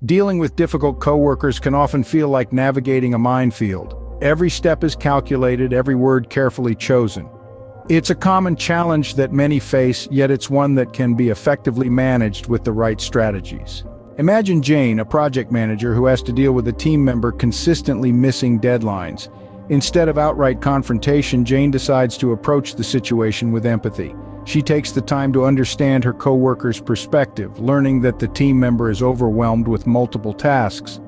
Dealing with difficult coworkers can often feel like navigating a minefield. Every step is calculated, every word carefully chosen. It's a common challenge that many face, yet it's one that can be effectively managed with the right strategies. Imagine Jane, a project manager who has to deal with a team member consistently missing deadlines. Instead of outright confrontation, Jane decides to approach the situation with empathy. She takes the time to understand her coworker's perspective, learning that the team member is overwhelmed with multiple tasks.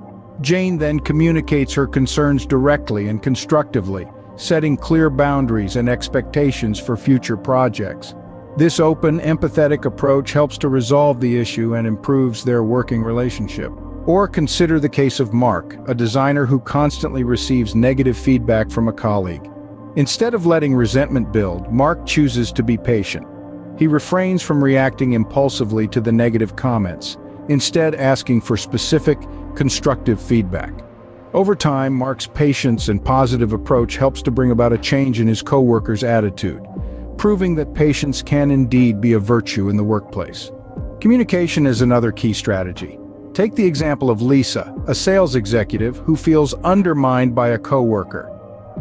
Jane then communicates her concerns directly and constructively, setting clear boundaries and expectations for future projects. This open, empathetic approach helps to resolve the issue and improves their working relationship. Or consider the case of Mark, a designer who constantly receives negative feedback from a colleague. Instead of letting resentment build, Mark chooses to be patient. He refrains from reacting impulsively to the negative comments, instead asking for specific, constructive feedback. Over time, Mark's patience and positive approach helps to bring about a change in his coworkers' attitude, proving that patience can indeed be a virtue in the workplace. Communication is another key strategy. Take the example of Lisa, a sales executive who feels undermined by a coworker.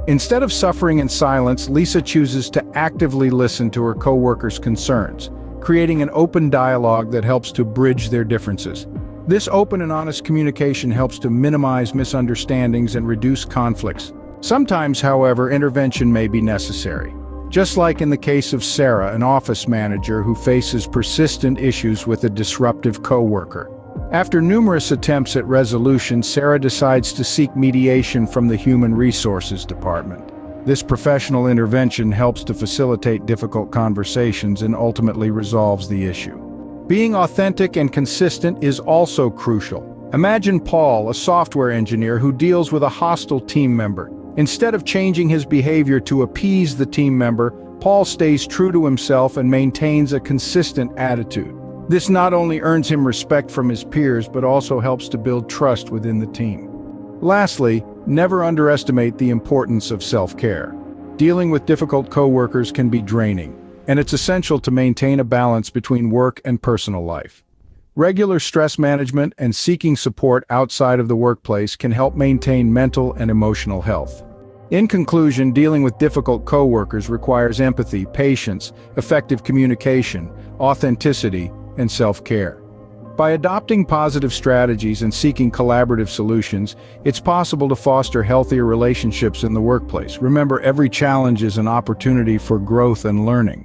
Instead of suffering in silence, Lisa chooses to actively listen to her coworkers' concerns, creating an open dialogue that helps to bridge their differences. This open and honest communication helps to minimize misunderstandings and reduce conflicts. Sometimes, however, intervention may be necessary. Just like in the case of Sarah, an office manager who faces persistent issues with a disruptive coworker. After numerous attempts at resolution, Sarah decides to seek mediation from the Human Resources Department. This professional intervention helps to facilitate difficult conversations and ultimately resolves the issue. Being authentic and consistent is also crucial. Imagine Paul, a software engineer who deals with a hostile team member. Instead of changing his behavior to appease the team member, Paul stays true to himself and maintains a consistent attitude. This not only earns him respect from his peers, but also helps to build trust within the team. Lastly, never underestimate the importance of self-care. Dealing with difficult coworkers can be draining, and it's essential to maintain a balance between work and personal life. Regular stress management and seeking support outside of the workplace can help maintain mental and emotional health. In conclusion, dealing with difficult coworkers requires empathy, patience, effective communication, authenticity, and self-care. By adopting positive strategies and seeking collaborative solutions, it's possible to foster healthier relationships in the workplace. Remember, every challenge is an opportunity for growth and learning.